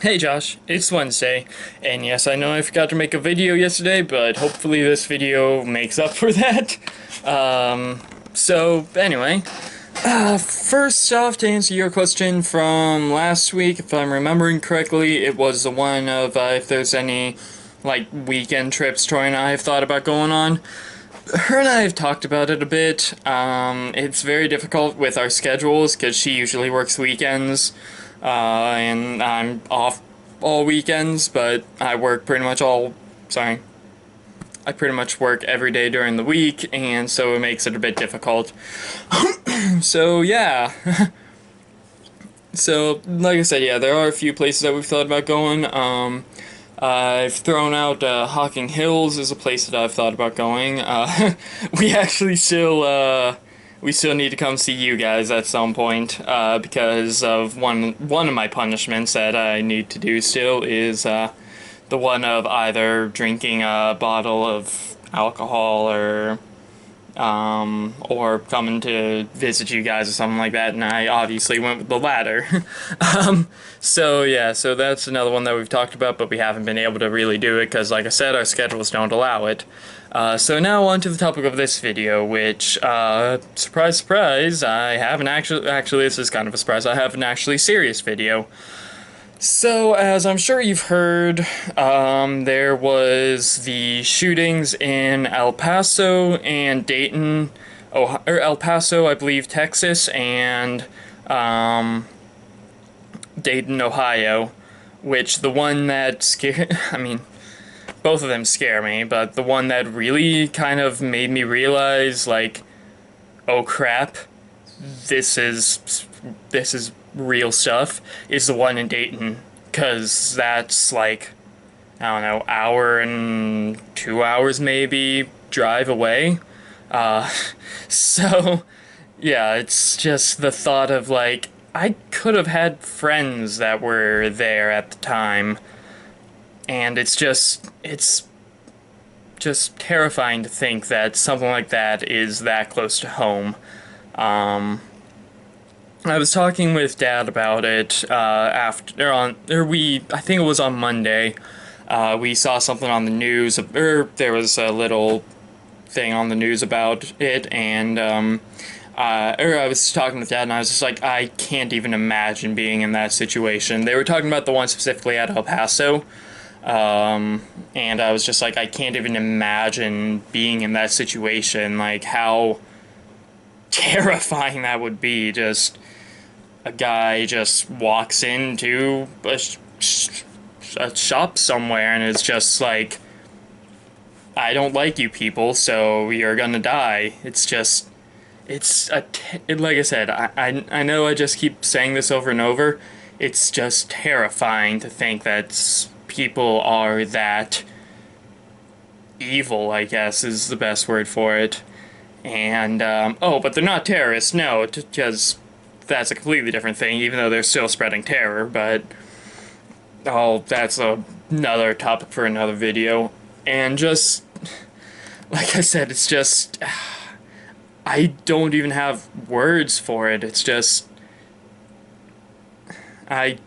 Hey Josh, it's Wednesday, and yes, I know I forgot to make a video yesterday, but hopefully this video makes up for that. So anyway, first off, to answer your question from last week, if I'm remembering correctly, it was the one of if there's any, like, weekend trips Troy and I have thought about going on. Her and I have talked about it a bit. It's very difficult with our schedules, because she usually works weekends, and I'm off all weekends, but I work pretty much I pretty much work every day during the week, and so it makes it a bit difficult. So, yeah. So, like I said, yeah, there are a few places that we've thought about going. I've thrown out Hocking Hills as a place that I've thought about going. We actually we still need to come see you guys at some point, because of one of my punishments that I need to do still is the one of either drinking a bottle of alcohol or coming to visit you guys or something like that, and I obviously went with the latter. So yeah, so that's another one that we've talked about, but we haven't been able to really do it because, like I said, our schedules don't allow it. So now on to the topic of this video, which, surprise, surprise, I haven't actually, this is kind of a surprise, I have an actually serious video. So, as I'm sure you've heard, there was the shootings in El Paso and Dayton, or El Paso, I believe, Texas, and Dayton, Ohio, which the one that scared, I mean, both of them scare me, but the one that really kind of made me realize, like, oh crap, this is real stuff, is the one in Dayton, because that's like, I don't know, hour and 2 hours maybe drive away. Uh, so yeah, it's just the thought of, like, I could have had friends that were there at the time, and it's just terrifying to think that something like that is that close to home. I was talking with Dad about it I think it was on Monday. We saw something on the news, or there was a little thing on the news about it, and I was talking with Dad, and I was just like, I can't even imagine being in that situation. They were talking about the one specifically at El Paso, and I was just like, I can't even imagine being in that situation, like, how terrifying that would be. Just a guy just walks into a shop somewhere and is just like, I don't like you people, so you're gonna die. It's just, like I said, I know I just keep saying this over and over. It's just terrifying to think that people are that evil, I guess, is the best word for it. And, oh, but they're not terrorists, no, because that's a completely different thing, even though they're still spreading terror, but, oh, that's another topic for another video. And just, like I said, it's just, I don't even have words for it. It's just, I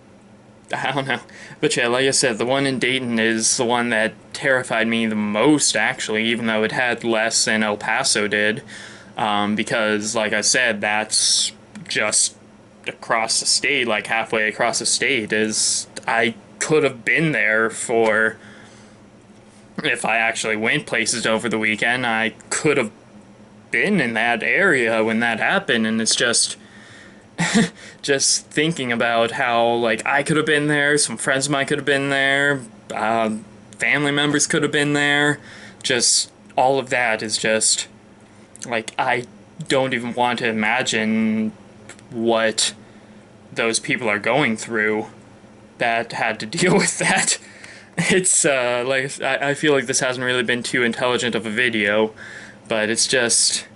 I don't know. But yeah, like I said, the one in Dayton is the one that terrified me the most, actually, even though it had less than El Paso did. Because, like I said, that's just across the state, like halfway across the state. I could have been there for, if I actually went places over the weekend, I could have been in that area when that happened, and it's just just thinking about how, like, I could have been there, some friends of mine could have been there, family members could have been there, just all of that is just, like, I don't even want to imagine what those people are going through that had to deal with that. It's, like, I feel like this hasn't really been too intelligent of a video, but it's just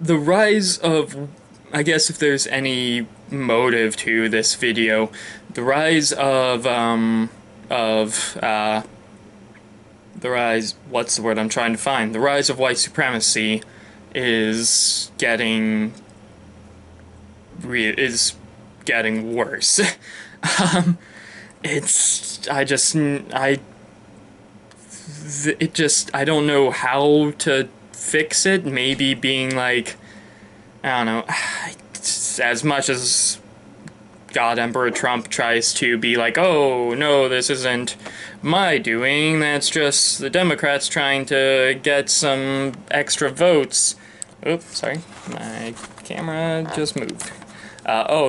the rise of, I guess if there's any motive to this video, the rise of, what's the word I'm trying to find? The rise of white supremacy is getting getting worse. It's, I don't know how to fix it. Maybe being like, I don't know, as much as God Emperor Trump tries to be like, oh, no, this isn't my doing, that's just the Democrats trying to get some extra votes. Oops, sorry, my camera just moved.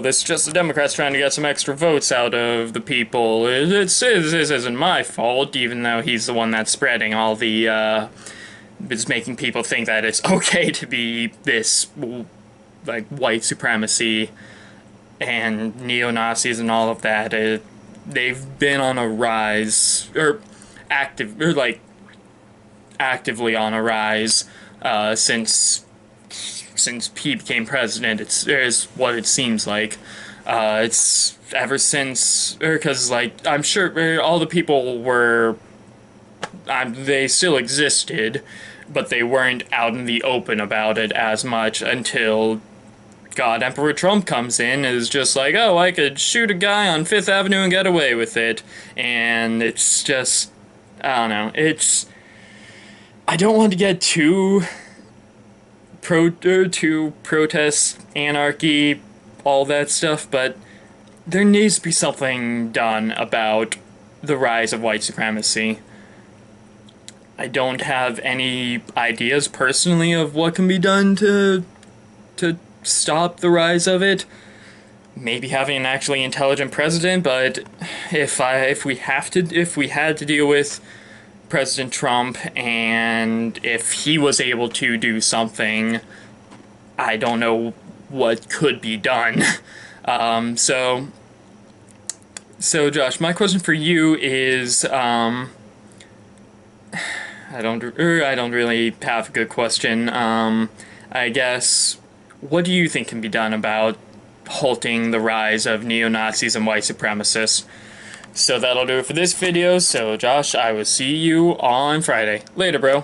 This is just the Democrats trying to get some extra votes out of the people. This isn't my fault, even though he's the one that's spreading all the, is making people think that it's okay to be this, like, white supremacy and neo-Nazis and all of that. They've been on a rise, actively on a rise, since he became president. It's what it seems like. It's ever since, because, like, I'm sure all the people were, they still existed, but they weren't out in the open about it as much until God Emperor Trump comes in and is just like, oh, I could shoot a guy on Fifth Avenue and get away with it. And it's just, I don't know, I don't want to get too protest, anarchy, all that stuff, but there needs to be something done about the rise of white supremacy. I don't have any ideas personally of what can be done to stop the rise of it. Maybe having an actually intelligent president, but if we had to deal with President Trump, and if he was able to do something, I don't know what could be done. So Josh, my question for you is, I don't really have a good question. I guess, what do you think can be done about halting the rise of neo-Nazis and white supremacists? So that'll do it for this video. So Josh, I will see you on Friday. Later, bro.